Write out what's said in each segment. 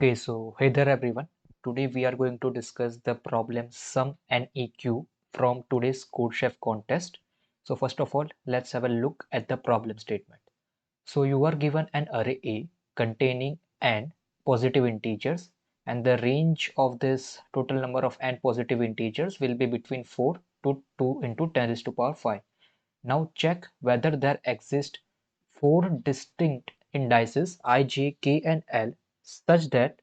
Okay, so hey there everyone. Today we are going to discuss the problem SUM NEQ from today's Codechef contest. So first of all, let's have a look at the problem statement. So you are given an array A containing n positive integers, and the range of this total number of n positive integers will be between 4 to 2 into 10 raised to power 5. Now check whether there exist 4 distinct indices I, J, K and L such that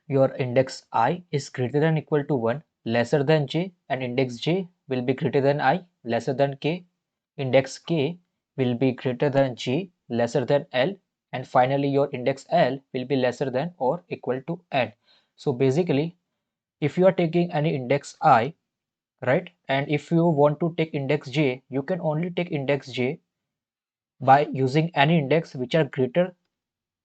your index I is greater than or equal to 1, lesser than J, and index J will be greater than I, lesser than K. Index K will be greater than J, lesser than L, and finally your index L will be lesser than or equal to N. So basically, if you are taking any index I, right, and if you want to take index J, you can only take index J by using any index which are greater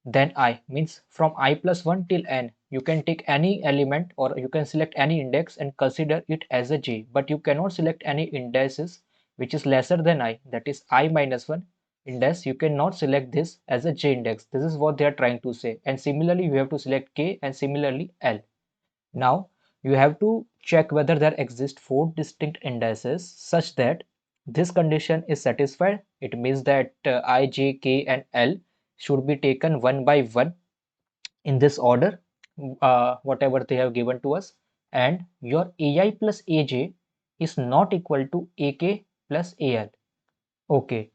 then I, means from I plus 1 till n you can take any element or you can select any index and consider it as a j, but you cannot select any indices which is lesser than I, that is I minus 1 index. You cannot select this as a j index. This is what they are trying to say, and similarly you have to select k and similarly L. Now you have to check whether there exist 4 distinct indices such that this condition is satisfied. It means that I, J, K and L should be taken one by one in this order, whatever they have given to us, and your AI plus AJ is not equal to AK plus AL. Okay,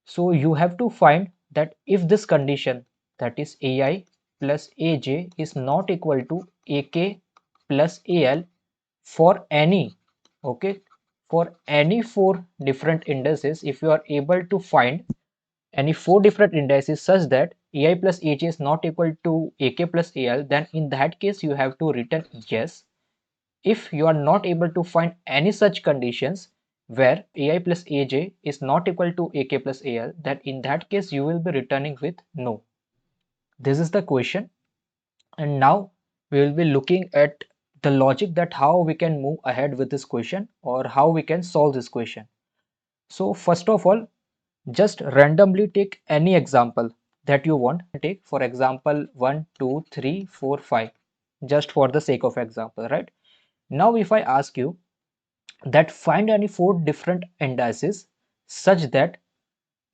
so you have to find that if this condition, that is AI plus AJ is not equal to AK plus AL for any, okay, for any 4 different indices, if you are able to find any 4 different indices such that AI plus AJ is not equal to AK plus AL, then in that case you have to return yes. If you are not able to find any such conditions where AI plus AJ is not equal to AK plus AL, then in that case you will be returning with no. This is the question, and now we will be looking at the logic that how we can move ahead with this question or how we can solve this question. So first of all, just randomly take any example that you want. Take for example 1, 2, 3, 4, 5, just for the sake of example, right? Now if I ask you that find any 4 different indices such that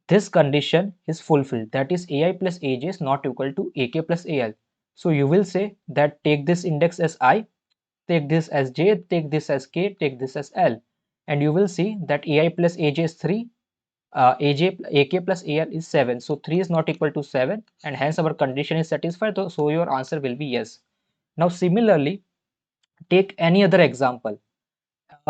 this condition is fulfilled, that is AI plus AJ is not equal to AK plus AL. So you will say that take this index as I, take this as J, take this as K, take this as L, and you will see that AI plus AJ is 3, AK plus AL is 7. So 3 is not equal to 7, and hence our condition is satisfied. So your answer will be yes. Now similarly, take any other example,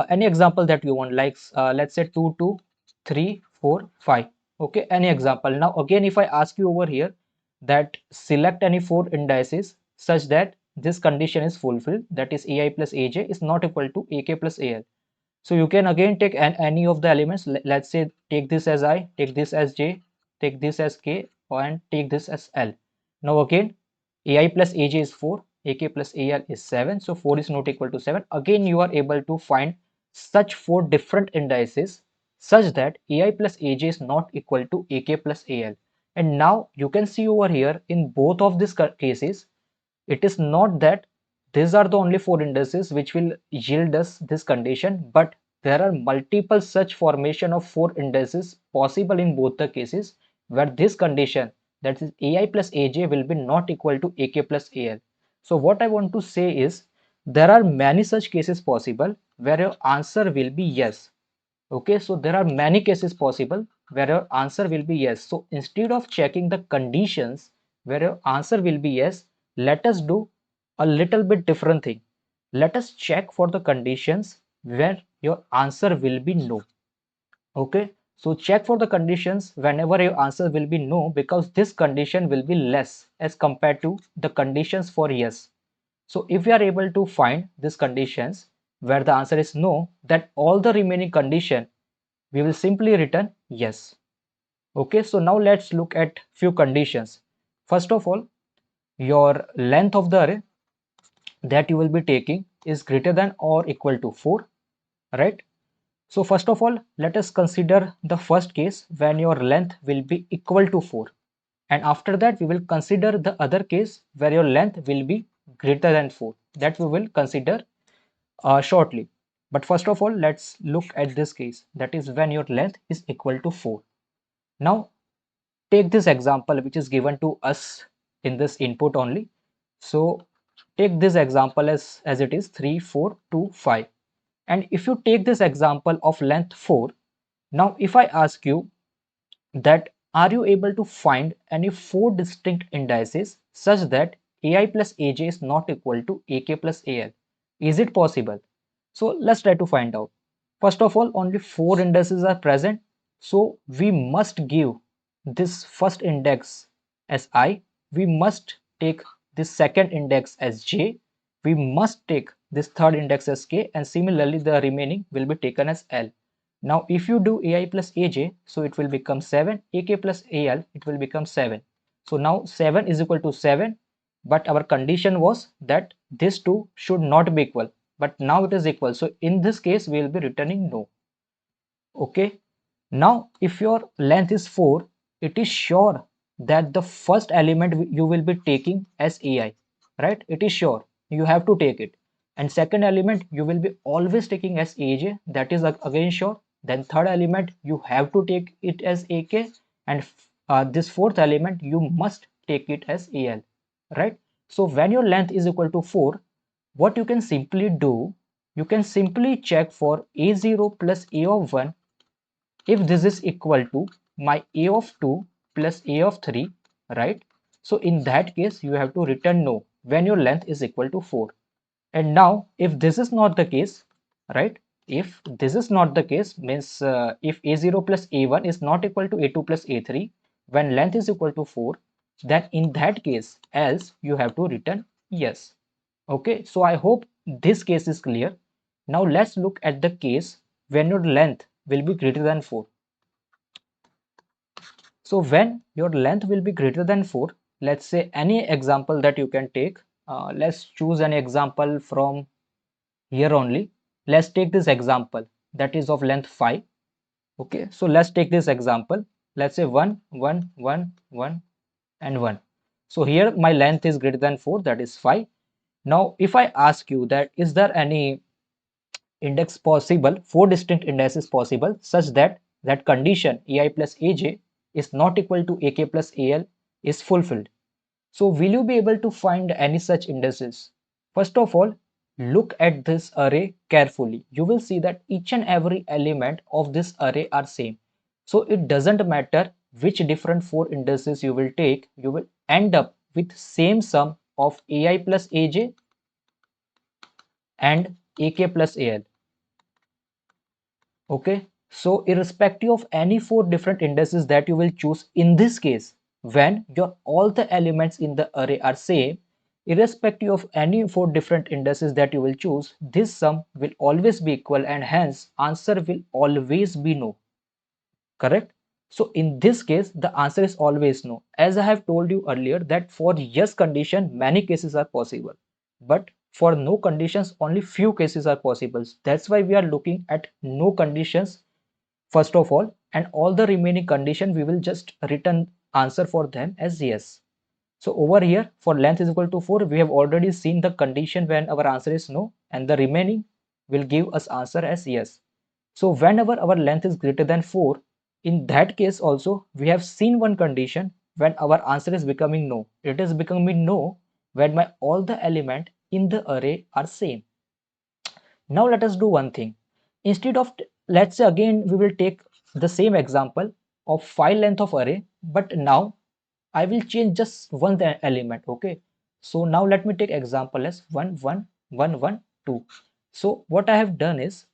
any example that you want, like let's say 2, 2, 3, 4, 5. Okay, any example. Now again, if I ask you over here that select any 4 indices such that this condition is fulfilled, that is AI plus AJ is not equal to AK plus AL. So you can again take any of the elements. Let's say take this as I, take this as J, take this as K, and take this as L. Now again, AI plus AJ is 4, AK plus AL is 7. So 4 is not equal to 7. Again, you are able to find such 4 different indices such that AI plus AJ is not equal to AK plus AL. And now you can see over here in both of these cases, it is not that these are the only 4 indices which will yield us this condition, but there are multiple such formation of 4 indices possible in both the cases where this condition, that is AI plus AJ, will be not equal to AK plus AL. So what I want to say is there are many such cases possible where your answer will be yes. Okay, so there are many cases possible where your answer will be yes. So instead of checking the conditions where your answer will be yes, let us do a little bit different thing. Let us check for the conditions where your answer will be no. Okay, so check for the conditions whenever your answer will be no, because this condition will be less as compared to the conditions for yes. So if we are able to find these conditions where the answer is no, then all the remaining condition we will simply return yes. Okay, so now let's look at few conditions. First of all, your length of the array that you will be taking is greater than or equal to 4, right? So first of all, let us consider the first case when your length will be equal to 4. and after that we will consider the other case where your length will be greater than 4. That we will consider shortly. But first of all, let's look at this case, that is when your length is equal to 4. Now take this example which is given to us in this input only. So take this example as it is 3, 4, 2, 5. And if you take this example of length 4, now if I ask you that are you able to find any 4 distinct indices such that ai plus aj is not equal to ak plus al? Is it possible? So let's try to find out. First of all, only 4 indices are present, so we must give this first index as I, we must take this second index as j, we must take this third index as k, and similarly the remaining will be taken as l. Now if you do ai plus aj, so it will become 7, ak plus al, it will become 7. So now 7 is equal to 7, but our condition was that these two should not be equal, but now it is equal. So in this case we will be returning no. Okay. Now if your length is 4, it is sure that the first element you will be taking as ai, right? It is sure you have to take it. And second element you will be always taking as aj, that is again sure. Then third element you have to take it as ak, and this fourth element you must take it as al, right? So when your length is equal to 4, what you can simply do, you can simply check for a0 plus a of 1 if this is equal to my a of 2 plus a of 3, right? So in that case you have to return no when your length is equal to 4. And now if this is not the case, right, if this is not the case, means if a0 plus a1 is not equal to a2 plus a3 when length is equal to 4, then in that case else you have to return yes. Okay, so I hope this case is clear. Now let's look at the case when your length will be greater than 4. So when your length will be greater than 4, let's say any example that you can take. Let's choose an example from here only. Let's take this example that is of length 5. Okay, so let's take this example. Let's say 1, 1, 1, 1 and 1. So here my length is greater than 4, that is 5. Now if I ask you that is there any index possible, 4 distinct indices possible such that that condition ai plus aj is not equal to ak plus al is fulfilled. So will you be able to find any such indices? First of all, look at this array carefully. You will see that each and every element of this array are same. So it doesn't matter which different 4 indices you will take, you will end up with same sum of ai plus aj and ak plus al. Okay, so irrespective of any 4 different indices that you will choose in this case, when your all the elements in the array are same, irrespective of any 4 different indices that you will choose, this sum will always be equal and hence answer will always be no. Correct? So in this case the answer is always no. As I have told you earlier that for yes condition many cases are possible, but for no conditions only few cases are possible. That's why we are looking at no conditions first of all, and all the remaining condition we will just return answer for them as yes. So over here for length is equal to 4, we have already seen the condition when our answer is no, and the remaining will give us answer as yes. So whenever our length is greater than 4, in that case also we have seen one condition when our answer is becoming no. It is becoming no when my all the element in the array are same. Now let us do one thing. Instead of, let's say again we will take the same example of file length of array, but now I will change just one element. Okay, so now let me take example as 1 1 1 1 2. So what I have done is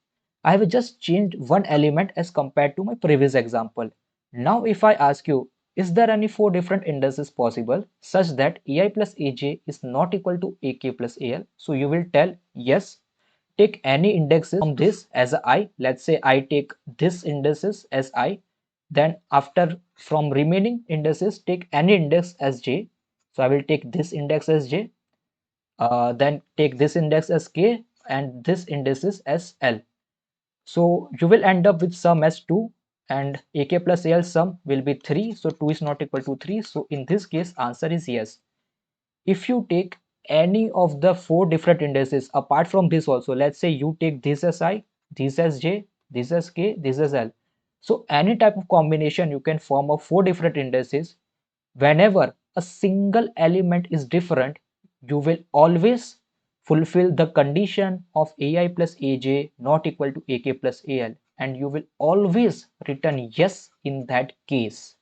I have just changed one element as compared to my previous example. Now if I ask you, is there any 4 different indices possible such that ai plus aj is not equal to ak plus al? So you will tell yes. Take any indexes from this as I. Let's say I take this indices as I. Then after from remaining indices take any index as j. So I will take this index as j. Then take this index as k and this indices as l. So you will end up with sum as 2 and AK plus AL sum will be 3. So 2 is not equal to 3. So in this case, answer is yes. If you take any of the 4 different indices apart from this also, let's say you take this as I, this as J, this as K, this as L. So any type of combination you can form of 4 different indices. Whenever a single element is different, you will always fulfill the condition of AI plus AJ not equal to AK plus AL, and you will always return yes in that case.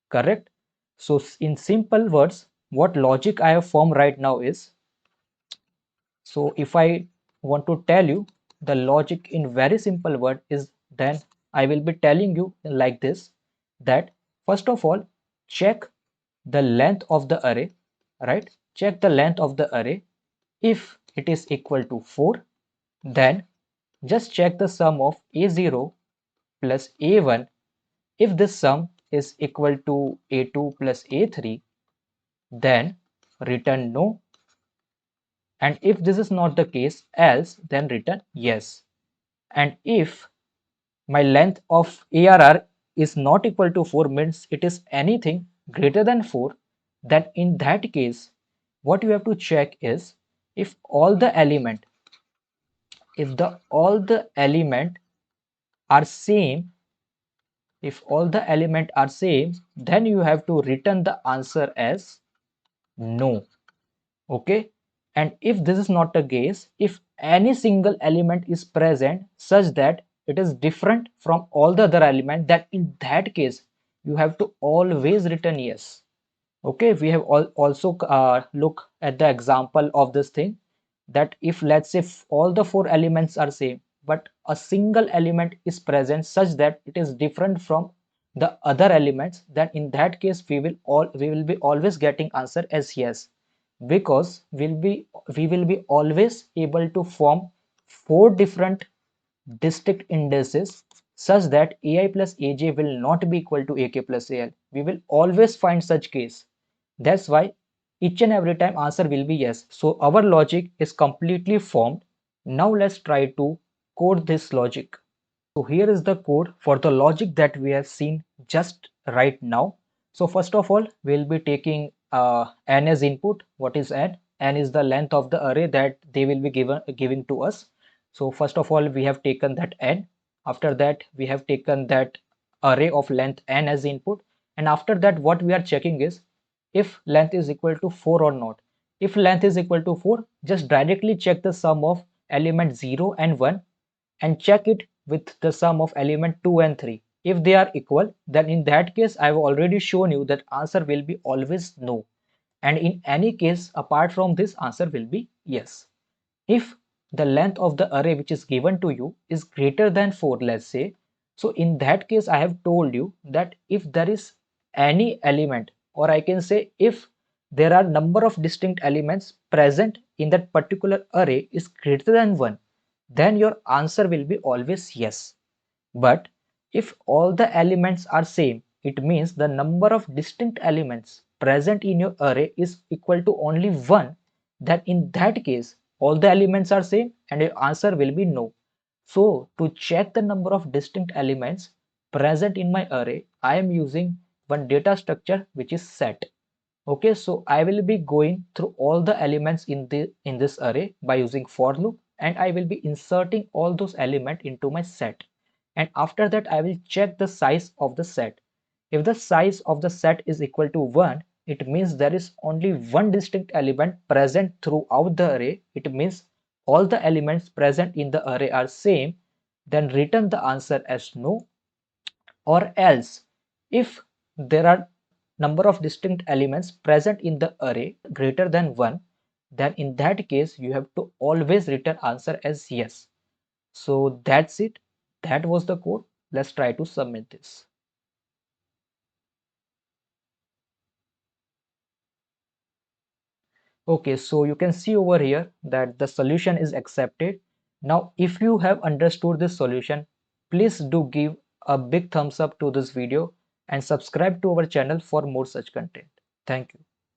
Correct? So in simple words, what logic I have formed right now is, so if I want to tell you the logic in very simple word is, then I will be telling you like this, that first of all, check the length of the array, right? Check the length of the array. If it is equal to 4, then just check the sum of A0 plus A1. If this sum is equal to A2 plus A3, then return no. And if this is not the case, else, then return yes. And if my length of ARR is not equal to 4, means it is anything greater than 4, then in that case, what you have to check is, if all the element, all the element are same, if all the element are same, then you have to return the answer as no. Okay, and if this is not the case, if any single element is present such that it is different from all the other element, that in that case you have to always return yes. Okay, we have also look at the example of this thing, that if let's say all the 4 elements are same but a single element is present such that it is different from the other elements, then in that case we will be always getting answer as yes, because we will be always able to form 4 different distinct indices such that AI plus AJ will not be equal to AK plus AL. We will always find such case. That's why each and every time answer will be yes. So our logic is completely formed. Now let's try to code this logic. So here is the code for the logic that we have seen just right now. So first of all, we'll be taking n as input. What is n? N is the length of the array that they will be giving to us. So first of all, we have taken that n. After that, we have taken that array of length n as input. And after that, what we are checking is if length is equal to 4 or not. If length is equal to 4, just directly check the sum of element 0 and 1 and check it with the sum of element 2 and 3. If they are equal, then in that case I have already shown you that answer will be always no. And in any case apart from this, answer will be yes. If the length of the array which is given to you is greater than 4, let's say, so in that case I have told you that if there is any element, or I can say if there are number of distinct elements present in that particular array is greater than 1, then your answer will be always yes. But if all the elements are same, it means the number of distinct elements present in your array is equal to only 1, then in that case all the elements are same and your answer will be no. So to check the number of distinct elements present in my array, I am using one data structure which is set. Okay, so I will be going through all the elements in this array by using for loop, and I will be inserting all those elements into my set. And after that I will check the size of the set. If the size of the set is equal to 1, it means there is only one distinct element present throughout the array. It means all the elements present in the array are same. Then return the answer as no. Or else, if there are number of distinct elements present in the array greater than 1, then in that case you have to always return answer as yes. So that's it. That was the code. Let's try to submit this. Okay, so you can see over here that the solution is accepted. Now, if you have understood this solution, please do give a big thumbs up to this video and subscribe to our channel for more such content. Thank you.